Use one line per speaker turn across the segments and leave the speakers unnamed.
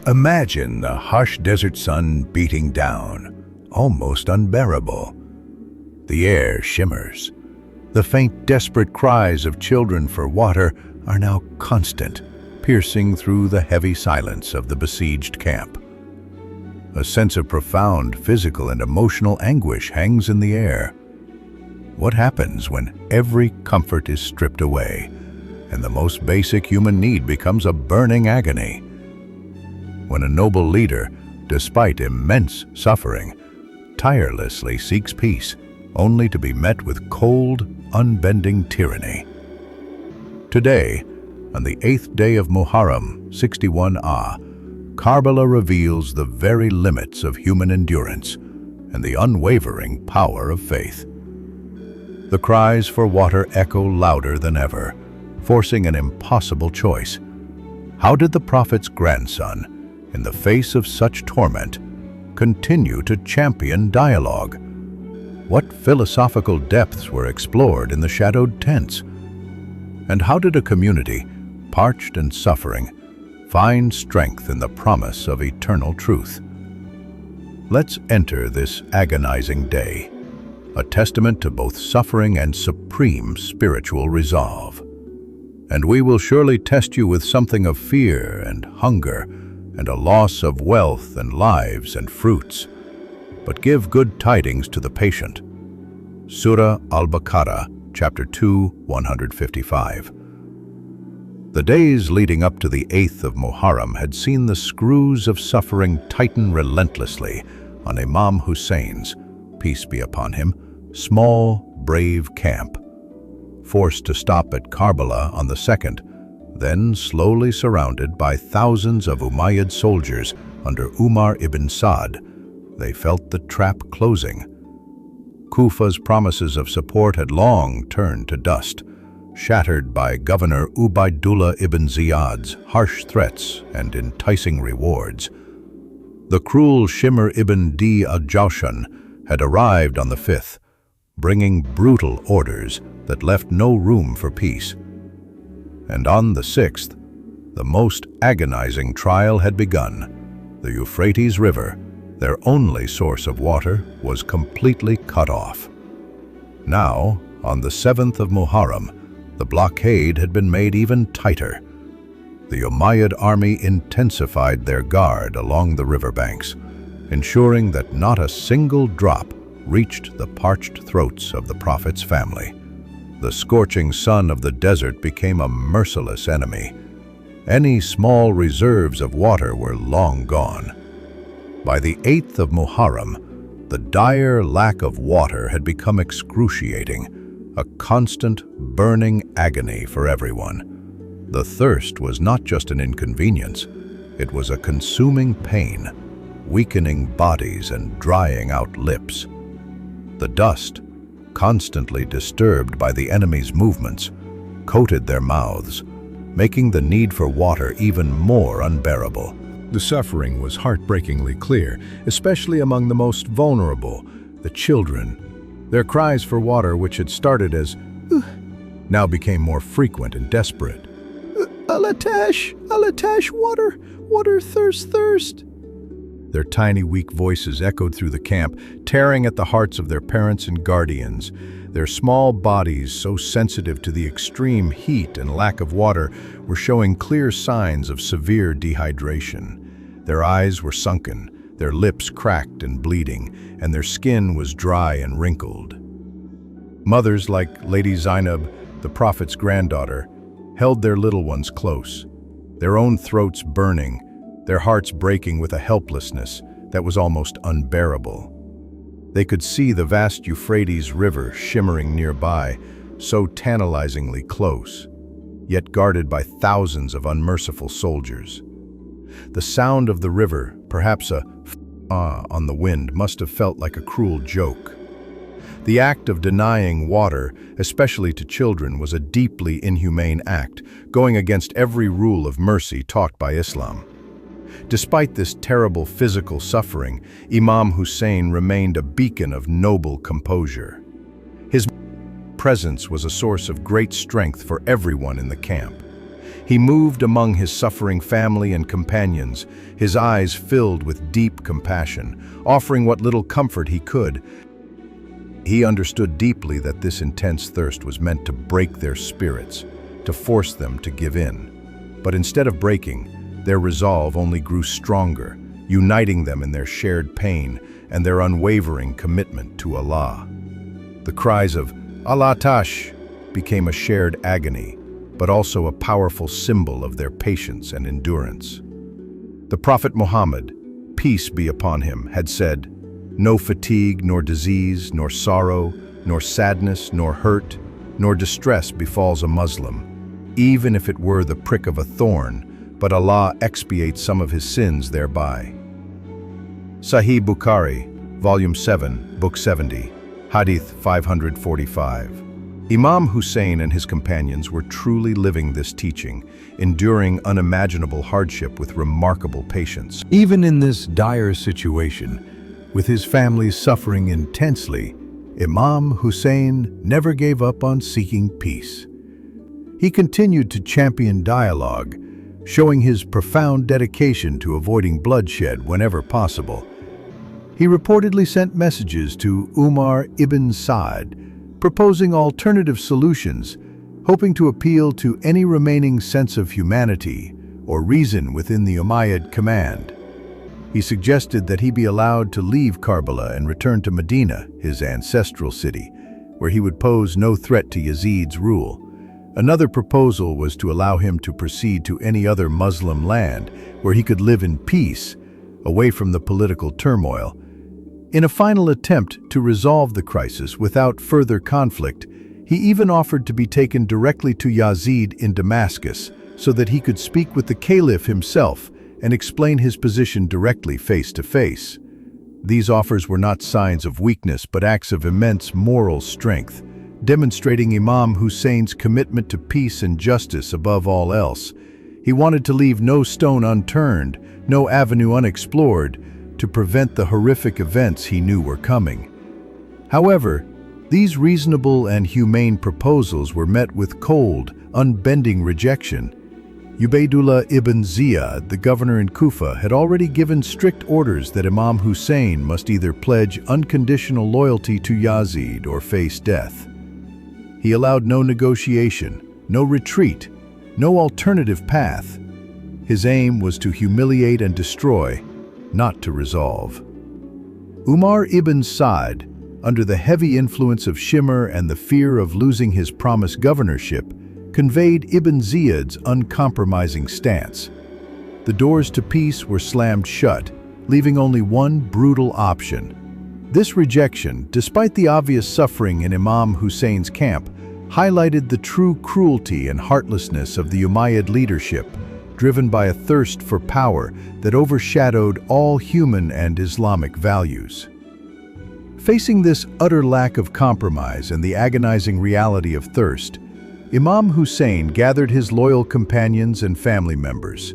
Imagine the harsh desert sun beating down, almost unbearable. The air shimmers. The faint, desperate cries of children for water are now constant, piercing through the heavy silence of the besieged camp. A sense of profound physical and emotional anguish hangs in the air. What happens when every comfort is stripped away, and the most basic human need becomes a burning agony? When a noble leader, despite immense suffering, tirelessly seeks peace, only to be met with cold, unbending tyranny. Today, on the 8th day of Muharram, 61 Karbala reveals the very limits of human endurance and the unwavering power of faith. The cries for water echo louder than ever, forcing an impossible choice. How did the Prophet's grandson, in the face of such torment, continue to champion dialogue? What philosophical depths were explored in the shadowed tents? And how did a community, parched and suffering, find strength in the promise of eternal truth? Let's enter this agonizing day, a testament to both suffering and supreme spiritual resolve. And we will surely test you with something of fear and hunger, and a loss of wealth and lives and fruits. But give good tidings to the patient. Surah Al-Baqarah, chapter 2, 155. The days leading up to the 8th of Muharram had seen the screws of suffering tighten relentlessly on Imam Hussein's, peace be upon him, small, brave camp. Forced to stop at Karbala on the 2nd, then slowly surrounded by thousands of Umayyad soldiers under Umar ibn Saad, they felt the trap closing. Kufa's promises of support had long turned to dust, shattered by Governor Ubaydullah ibn Ziyad's harsh threats and enticing rewards. The cruel Shimr ibn Di al-Jawshan had arrived on the 5th, bringing brutal orders that left no room for peace. And on the 6th, the most agonizing trial had begun. The Euphrates River, their only source of water, was completely cut off. Now, on the 7th of Muharram, the blockade had been made even tighter. The Umayyad army intensified their guard along the riverbanks, ensuring that not a single drop reached the parched throats of the Prophet's family. The scorching sun of the desert became a merciless enemy. Any small reserves of water were long gone. By the 8th of Muharram, the dire lack of water had become excruciating, a constant, burning agony for everyone. The thirst was not just an inconvenience, it was a consuming pain, weakening bodies and drying out lips. The dust, constantly disturbed by the enemy's movements, coated their mouths, making the need for water even more unbearable. The suffering was heartbreakingly clear, especially among the most vulnerable, the children. Their cries for water, which had started as now became more frequent and desperate. Al-Atash! Al-Atash! Water! Water! Thirst! Thirst! Their tiny, weak voices echoed through the camp, tearing at the hearts of their parents and guardians. Their small bodies, so sensitive to the extreme heat and lack of water, were showing clear signs of severe dehydration. Their eyes were sunken, their lips cracked and bleeding, and their skin was dry and wrinkled. Mothers like Lady Zainab, the Prophet's granddaughter, held their little ones close, their own throats burning, their hearts breaking with a helplessness that was almost unbearable. They could see the vast Euphrates River shimmering nearby, so tantalizingly close, yet guarded by thousands of unmerciful soldiers. The sound of the river, perhaps a on the wind, must have felt like a cruel joke. The act of denying water, especially to children, was a deeply inhumane act, going against every rule of mercy taught by Islam. Despite this terrible physical suffering, Imam Hussain remained a beacon of noble composure. His presence was a source of great strength for everyone in the camp. He moved among his suffering family and companions, his eyes filled with deep compassion, offering what little comfort he could. He understood deeply that this intense thirst was meant to break their spirits, to force them to give in. But instead of breaking, their resolve only grew stronger, uniting them in their shared pain and their unwavering commitment to Allah. The cries of Al-Atash became a shared agony, but also a powerful symbol of their patience and endurance. The Prophet Muhammad, peace be upon him, had said, "No fatigue, nor disease, nor sorrow, nor sadness, nor hurt, nor distress befalls a Muslim, even if it were the prick of a thorn, but Allah expiates some of his sins thereby." Sahih Bukhari, Volume 7, Book 70, Hadith 545. Imam Hussain and his companions were truly living this teaching, enduring unimaginable hardship with remarkable patience. Even in this dire situation, with his family suffering intensely, Imam Hussain never gave up on seeking peace. He continued to champion dialogue, showing his profound dedication to avoiding bloodshed whenever possible. He reportedly sent messages to Umar ibn Sa'd, proposing alternative solutions, hoping to appeal to any remaining sense of humanity or reason within the Umayyad command. He suggested that he be allowed to leave Karbala and return to Medina, his ancestral city, where he would pose no threat to Yazid's rule. Another proposal was to allow him to proceed to any other Muslim land where he could live in peace, away from the political turmoil. In a final attempt to resolve the crisis without further conflict, he even offered to be taken directly to Yazid in Damascus so that he could speak with the caliph himself and explain his position directly face to face. These offers were not signs of weakness but acts of immense moral strength, demonstrating Imam Hussein's commitment to peace and justice above all else. He wanted to leave no stone unturned, no avenue unexplored, to prevent the horrific events he knew were coming. However, these reasonable and humane proposals were met with cold, unbending rejection. Ubaydullah ibn Ziyad, the governor in Kufa, had already given strict orders that Imam Hussain must either pledge unconditional loyalty to Yazid or face death. He allowed no negotiation, no retreat, no alternative path. His aim was to humiliate and destroy, not to resolve. Umar ibn Sa'd, under the heavy influence of Shimr and the fear of losing his promised governorship, conveyed Ibn Ziyad's uncompromising stance. The doors to peace were slammed shut, leaving only one brutal option. This rejection, despite the obvious suffering in Imam Hussein's camp, highlighted the true cruelty and heartlessness of the Umayyad leadership, driven by a thirst for power that overshadowed all human and Islamic values. Facing this utter lack of compromise and the agonizing reality of thirst, Imam Hussain gathered his loyal companions and family members.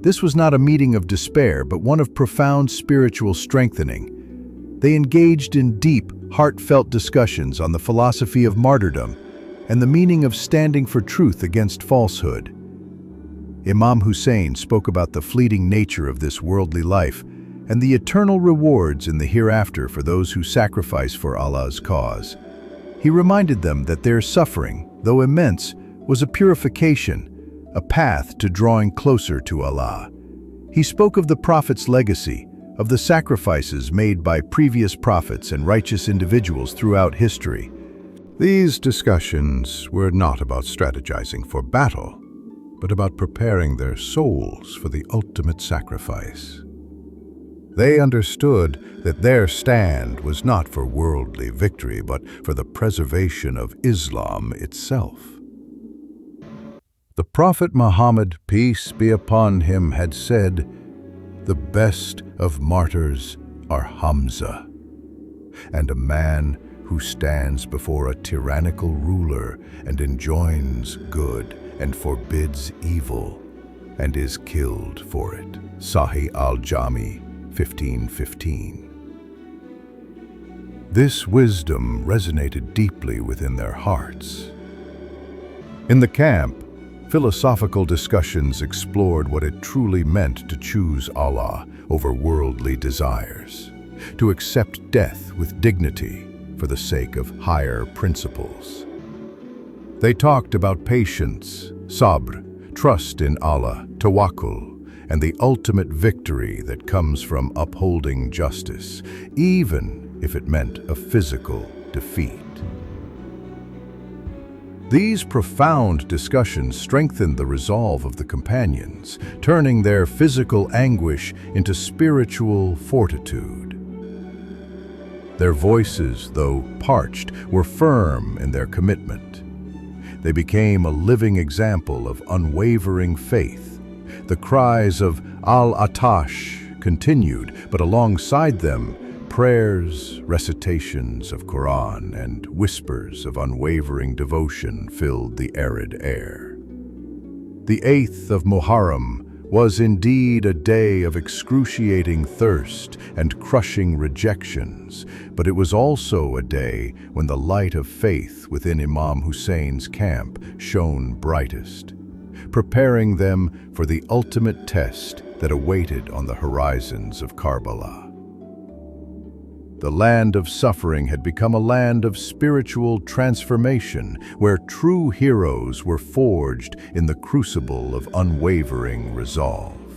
This was not a meeting of despair, but one of profound spiritual strengthening. They engaged in deep, heartfelt discussions on the philosophy of martyrdom and the meaning of standing for truth against falsehood. Imam Hussain spoke about the fleeting nature of this worldly life and the eternal rewards in the hereafter for those who sacrifice for Allah's cause. He reminded them that their suffering, though immense, was a purification, a path to drawing closer to Allah. He spoke of the Prophet's legacy, of the sacrifices made by previous prophets and righteous individuals throughout history. These discussions were not about strategizing for battle, but about preparing their souls for the ultimate sacrifice. They understood that their stand was not for worldly victory, but for the preservation of Islam itself. The Prophet Muhammad, peace be upon him, had said, "The best of martyrs are Hamza, and a man who stands before a tyrannical ruler and enjoins good and forbids evil, and is killed for it." Sahih al-Jami 15:15. This wisdom resonated deeply within their hearts. In the camp, Philosophical discussions explored what it truly meant to choose Allah over worldly desires, to accept death with dignity for the sake of higher principles. They talked about patience, sabr, trust in Allah, tawakkul, and the ultimate victory that comes from upholding justice, even if it meant a physical defeat. These profound discussions strengthened the resolve of the companions, turning their physical anguish into spiritual fortitude. Their voices, though parched, were firm in their commitment. They became a living example of unwavering faith. The cries of Al-Atash continued, but alongside them, prayers, recitations of Quran, and whispers of unwavering devotion filled the arid air. The 8th of Muharram was indeed a day of excruciating thirst and crushing rejections, but it was also a day when the light of faith within Imam Hussein's camp shone brightest, preparing them for the ultimate test that awaited on the horizons of Karbala. The land of suffering had become a land of spiritual transformation, where true heroes were forged in the crucible of unwavering resolve.